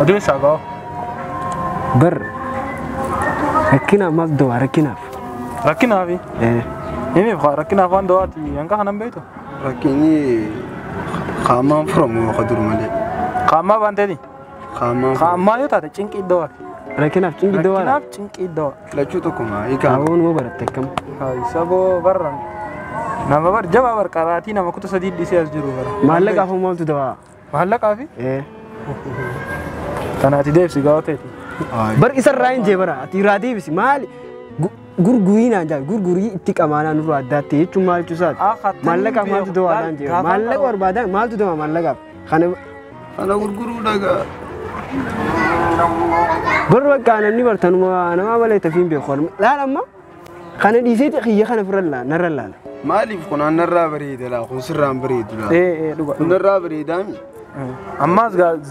أدري ساقو بر ركنا ما بدو ركنا ركنا في إيه بخا ركنا فان دواتي ينكا هنم بيتو ركني خامان فرمو خدر مالي خاما بانتدي خاما يوتا تشينكي دوات ركنا تشينكي دوات ركنا تشينكي دوات لا تشوتكما إيكا أون مو برتكم هاي سابو برن نما بر جبا بر كاراتي نما كنت سديد دي سياس جرو بر مالك أفهم ما تدوا محلك عافي إيه تناتي ديف سيغاوتي بر إسر راين جبرا تيرادي بس مال gurgurina aja gurguri itik amana nuru adate cuma cusat malaka mal tu doa dan je malak or badan mal tu doa malaka khana gurguru daga berwa kana ni bertanu ma ana ma bale tafin be khor la lamma khana di sey khiya khana fralla naralla malif kuna narra barid la khusran barid la duga narra baridami amma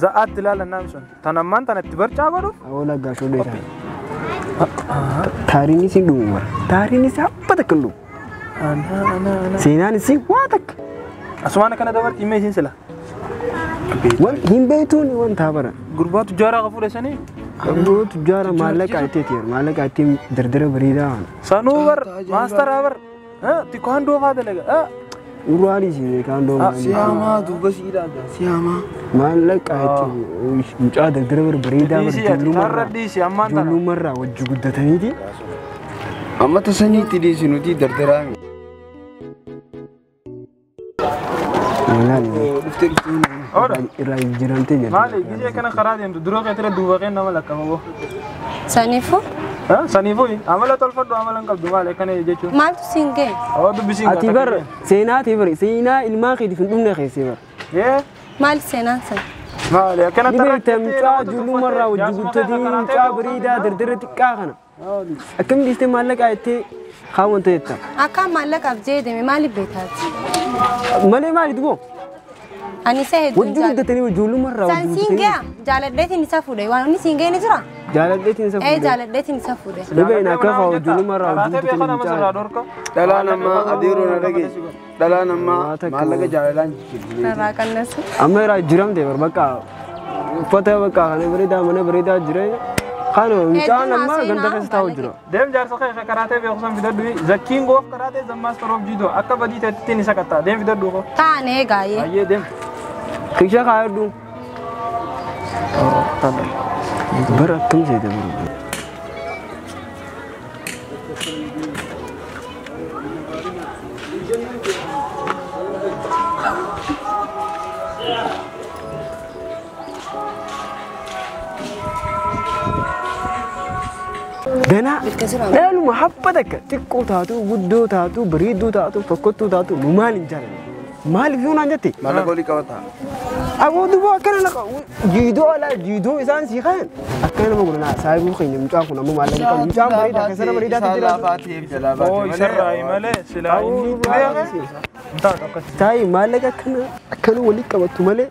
zaat dilala namson tanamman tanatibar chagodu awla gasho de tarini si dumar tarini si apa tak lu ana sinani si watak aswana kana dabar imay sin sala wan himbaytuni wan tabara gurbatu jara gafure sani gurbatu jara malaka atetiyar malaka atim dardara barida sanubar master abar ti kondo fadalega urwari si kando siyama dubas irada siyama malaka atim muca dardara barida tarraddi si amman jullu marra wajju guddataniti amma tasani tidi sinuti dardarami ira jirante je mali gije kana kharade ndu duro ketre duba ken namala kamo Sanifo? Sanifo amala tolfado amalan kabdu male kana jechu Mal tu singe. awdu bisinga atibar sena ilma khidi fin dumna khaysibar ye Mal senan san. mali kana تم jullu marra wajju guddati muca barida dardara tikkana akam diste malaka ayte khawante yetta Aka malak abjede me mali betat. male mali dubo Ani se wajju guddatani jullu marra San singe jaladeti ni safude wani singe ni jira. jaladeti ni safude jaladeti ni safude. lebe na ka khaw jullu marra wajju kana masala guddatani dorko dalana ma adiru na dage dalana ma malaga jalalan Rakan nasu. amera jiram de baka fata baka khane barida jire khano mutana ma ganda khasta wajro dem jar sakhe karate be khosam bidadu zakin go karate zam master of judo akka badi tini sakata dem bidadu ko Ta ne gaye. aye dem kisha khaydu bara tum se de دنا لأنه محبتك تكو تاتو ودو تاتو بريدو تاتو فكتو تاتو ممال جاري مال فيون عندتي mala goli kawata أقول دبوا أكنا لك جيدو على جيدو إنسان سيخان أكنا ما قلنا سايبو خيني مجاكونا مو مالك كم مجاك بريدا كسر بريدا تجلا oy sirray male silai انت تاي مالك أكنا ولي كبتو مالك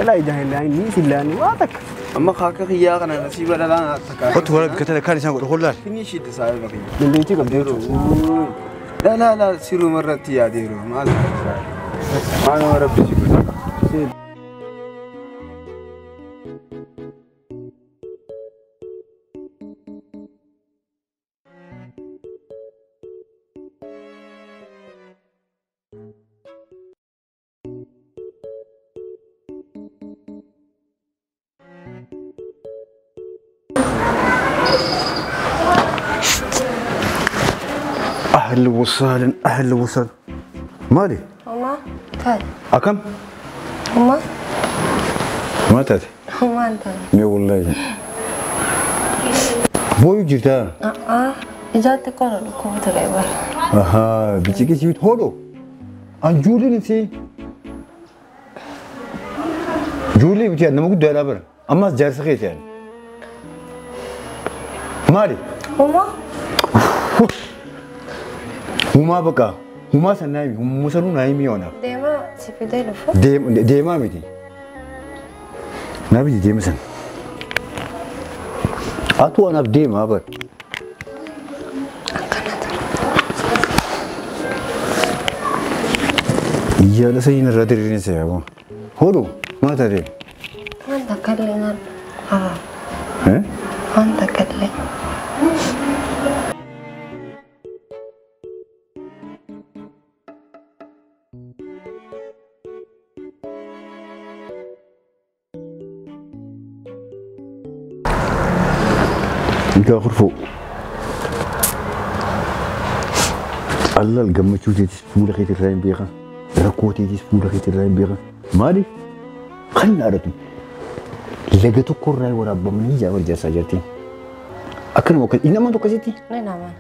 لا يجاهل لا يني سلاني واتك amma khaka khiya kana nasiba dalana taka قلت ولد كتل كان يسان قول لا finish it sai baki من بيتي قبضيتو لا siru marrati ya diru mal ma rabbi sibu أهل وصال مالي Oma. Tad. أكم Oma. ما تاتي Oma anta. مي والله بوي جيتا Ijate kono ko driver. أها بيجي سيوت هولو أن جولي نسي جولي بيجي أنا مقول ده لابر أما جالس خير يعني مالي Oma. هما بقى هما سنايمي هم مسلون نايمي أنا Dema sipide lufo. ديما ميتي نبي ديما سن أتو أنا بديما أبد يا لسه ينرد ريني سيابو هولو ما تدري Anta kallingan. Eh? Wanta kalle. Ika khurfo. Allah al-gammachuu teetis fuula keetii irraa hin beekan. Rakkoo teetis fuula keetii irraa hin beekan. Maali? Kan dhaadhatu. Laga tokko irraa waraabamanii ijaabar jaarsaa jirtiin. Akkanuma akka inni nama tokkositti. Ni nama.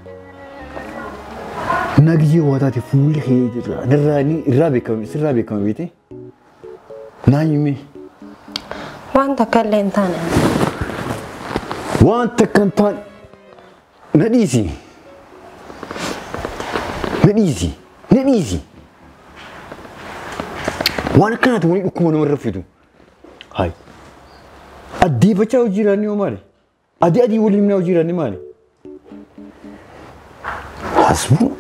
Nagijee waa taate fuula keetii irraa sirraa beekame beete. Naanyume. Wanta kalle hin taane. Wanta kan taane. Nadhiisi. Waan akkanaati waliin dhukkuma namarra fidu. Hai. Addii bachaa hojii jiraanni hoo maali? Adii waliin himnaa hojii jiraanni maali? Hasbuu.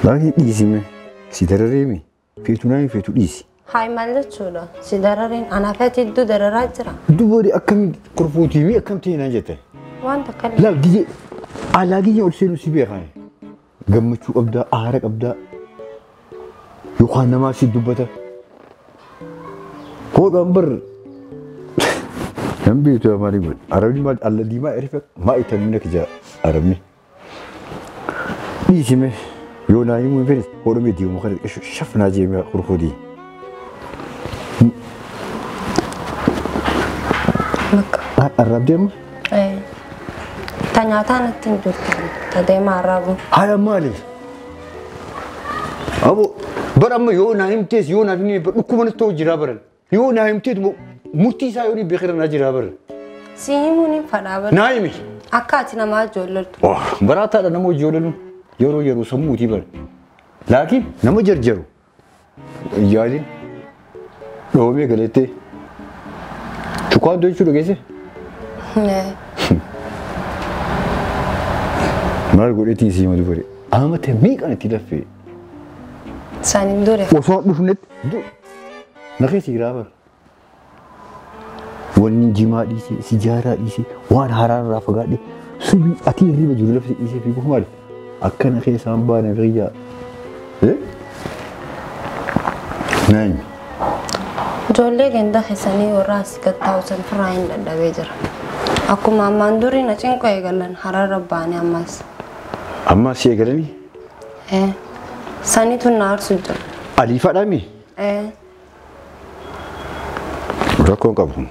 Baay'ee dhiisime. Si darareemi. Feetu naani feetu dhiisi. Hai maal jechuudha? Si darareen anaafatti iddoo dararaa jira. Dubarri akkamitti korfuutii mi akkam ta'e naan jette? Wanta kalle. Laal gijee alaa gijee ol seenuu si beekan. Gammachuu qabdaa, aara qabdaa. Yookaan namaaf si dubbata. Koodhaan bar. Nan beektu maali godhe? Arabni maal alla diimaa erifa maa itamina kija arabni. Dhiisime yoo naa himuu hin fedhe koodhame diimu kan shafnaa jeemee kurkuudii. Arab deema? Ta nyaataan ittiin jirtu. Ta deema arabu. Haala maali? Abo bara amma yoo naa himtees yoo naaf hin dhukkuma natti ta'u jiraa baran. Yoo naa himteet murtii isaa yoo beekira naa jiraa baran. Si himuun hin fadhaa bara. Naa himi. Akka ati namaa ijoollattu. Baraataadha nama ijoollannu yeroo sammuutii bara. Laakiin nama jarjaru. Yaaliin dhoomee galeettee. Tukaandoo jechuudha geesse? Maal godheetii isii madu bare? Amate miiqaan itti laffee. Saanin dure. Osoo dhufnetti na keessa jiraa bara. Wanni jimaa dhiisee, sijaaraa dhiisee, waan haraarraa fagaadhe subii ati hirriba jiru lafti dhiisee fi kufu maali? Akkana keessaan baana fayyaa. Naanyi. Ijoollee ganda keessanii warra asii gad taa'usan firraa hin dadhabee jira. Akkuma ammaan durii na cinqoo eegalan haraarra baane ammas. Ammas eegalanii? Saniitu na aarsu jira. Aliifaadhaami? Rakkoon qabu.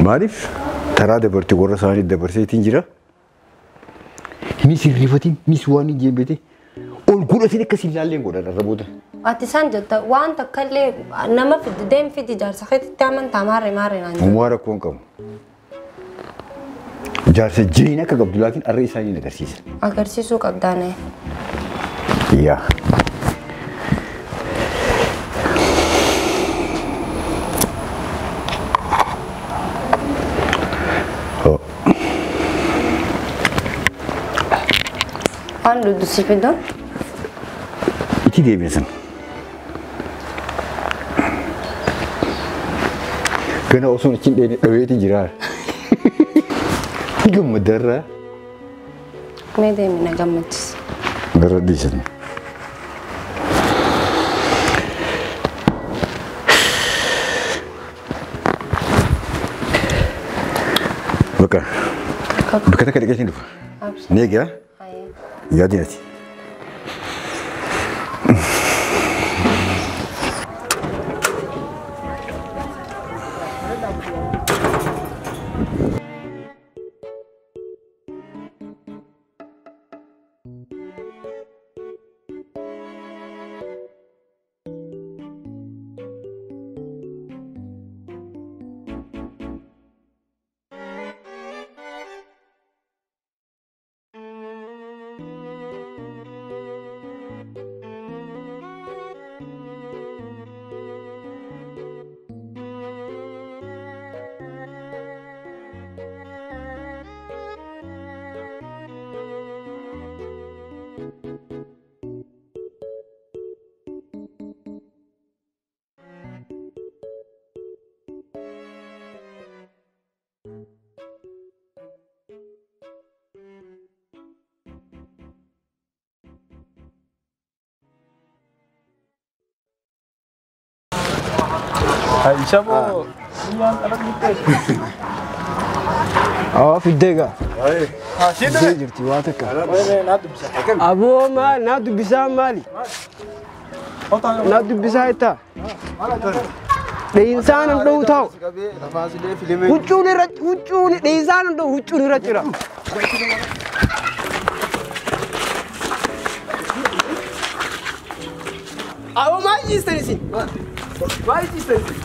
Maaliif taraa dabartee warra isaanii dabarseetiin jira? Mis hirrifatiin, mis waan hin jeebete ol godhatin akkasii ilaalleen godhan arraboota. Ati isaan jetta waan takkallee nama fidde deem fidi jaarsa keetitti amantaa maarree naan jedhu. Waan rakkoon qabu. Jaarsa jireenya akka qabdu laakiin arra isaanii agarsiisa. Agarsiisuu qabdaane. Yaa. Waan duddusi fidoo? Itti deebisan. Gana osoo achiin dhaweetii jiraa. Gammadarraa. Mee deemi na gammachiisa. Gara dhiisan. Bakka. Bakka takka dhiqeetiin dhufa. Neegaa? Yaadin ati. Shabo. Yan anak dito. Fidega. Sino? Fidega jirti waa takka. Na dubisa. Aboo maal naa dubbisaa maali? Naa dubbisaa itta. Dheensaan hin dhowwu ta'u. Huccuun dheensaan hin dhowwu huccuun irra jira. Aboo maal jiistan isin? Maal jiistan isin?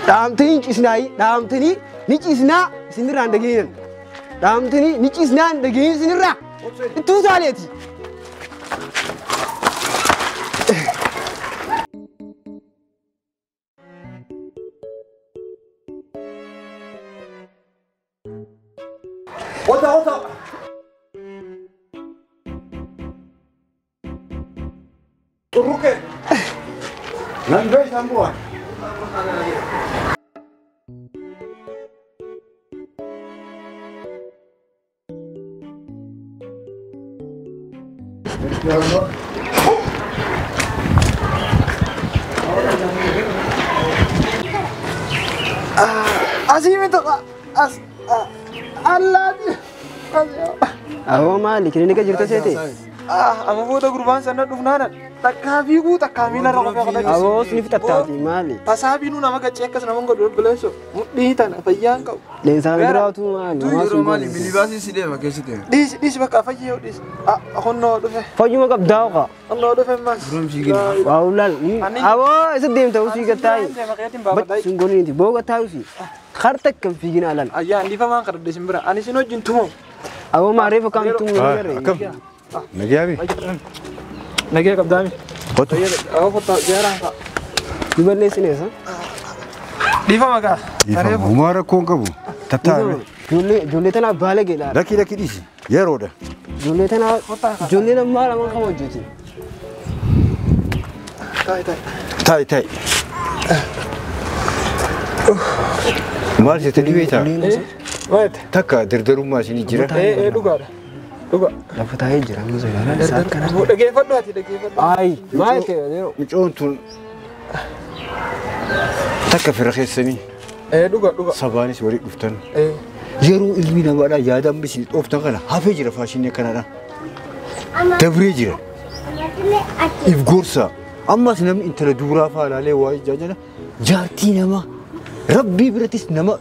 Dhaamtanii cisnaayi dhaamtanii ni cisnaa isinirraa hin dhageenyan dhaamtanii ni cisnaa hin dhageenyan isinirraa ittuu saaleeti. Ota. Turuke. Nan bai sambuwa. Asii mito Allah. Aboo maali kilinika jirta seete? Amma booda gurbaan sana dhufnaan takkaa fiiguu takkaa miila irra qofee qofee. Aboo siniif tattaati maali? Tasaabiinuu nama gachee akkas nama godhu bileessu mudhii tana fayyaan qabu. Leensaan biraatu maali? Yeroo maali minibaasii si deema keessatti. Dhiisi bakka fayyee dhiisi. Honnoo dhufe. Fayyuma qabdaa oqa. Honnoo dhufe mas. Waawulaan aboo isa deemta usii gattaayi. Sun goniiti boo gattaayi usii. Harta kan fiigina alan. Ayyaan dhiifamaan kadhadhe simbira. Ani sin wajjin tumu. Aboo maareefa kan tumu garee. Nagiyaabi. Nagee qabdaami. Hotu. Aboo kottaa jeeraan fa'a. Duballeessineesa. Dhiifama gaa. Uumaa rakkoon qabu. Tattaame. Ijoollee tanaaf baala geedhaa. Lakkii dhiisi. Yeroodha. Ijoollee tanaaf ijoollee namaa lama kan hojjeti. Taa'i. Maal jettee dhibeetaa? Waayete. Takka dardarummaa isinii jira. Dhugaadha. Dhuga. Lafa taa'ee jira muza yaala isaa kana. Dhageeffadhu ati dhageeffadhu. Ayi maal ta'e yeroo. Mucoon tun takka fira keessanii. Dhuga. Sabaanis walii dhuftan. Yeroo ilmi namaadhaa yaada ambisii dhooftan kana hafee jira faashinii kanadha. Dabree jira. If gorsa. Ammas namni intala duuraa fa'aa ilaalee waa ijaajala. Jaartii namaa rabbii biratis nama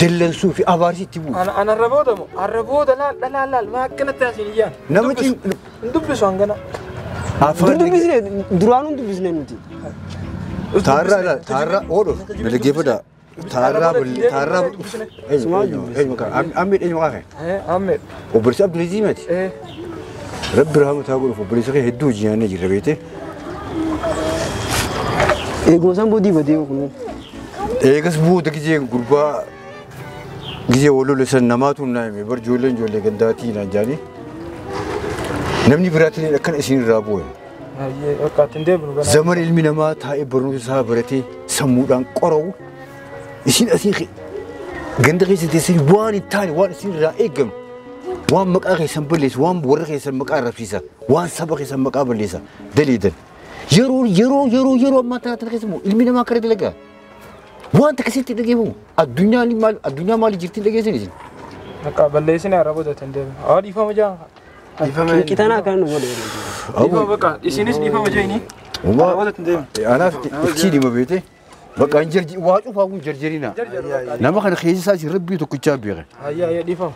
dallansuu fi abaarsitti bu'u. Ana arrabooda laal maa akkanatti asiin iyyaan. Namichi dubbisu hangana. Dubbisne duraanuu dubbisne nuti. Taarraa oodho nalageeffadha. Taarraa Ahmed eenyu qaafe? Ahmed. Obboleessi Abdulaziz miti. Rabbi rahmataa godhuuf obboleessa kee hedduu hojii jirra beekte. Eegumsaan boodii badee kun. Eegas booda gizee gurbaa gizee waloole san namaatu naayime bar ijoollee gandaatii naan jaanii namni biraatiin akkana isin irraa bu'e. Zaman ilmi namaa taa'ee barnoota isaa baratee sammuudhaan qora'u isin asii ganda keessa teessanii waan hin taane waan isin irraa eegamu waan maqaa keessan balleessu waan warra keessan maqaa arrabsiisa waan saba keessan maqaa balleessa daliidan. Yeroo ammaa tana keessa immoo ilmi namaa akkana dalagaa. Wanta akkasitti dhageeffamu addunyaa maali jirti dhageessan isin? Akka balleessine arraboota tandeema. Dhiifama jaan. Qitanaa kan nu godhe. Dhiifama bakka isinis dhiifama jaini. Arraboota tandeema. Anaaf itti dhima beete bakka hin jarji waa cufaa kun jarjarina. Nama kana keessa isaa isin rabbii tokkichaa beekan. Ayyaa dhiifama.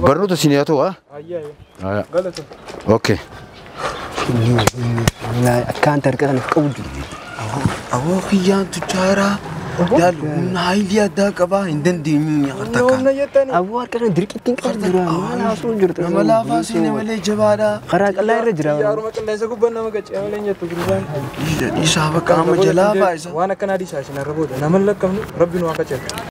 Barnoota isin haa ta'u haa? Ayyaa. Galata. Okay. Akkaan tarqaa kanaaf qabu jiru. Awoo kiyyaan tujjaaraa daalu haayilii addaa qabaa hin dandeenyu nyaata kan. Aboo harka kana dirqittiin qabu jira. Maal haasoo jirtu? Nama laafaa siine malee jabaadha. Karaa qal'aa irra jira. Yaaruma qilleensa gubbaan nama gacee malee nyattu gurbaan. Isaa bakka amma jalaa baay'isa. Waan akkanaa dhiisaa isin arraboota. Nama lakkamnu rabbi nu akka ceetu.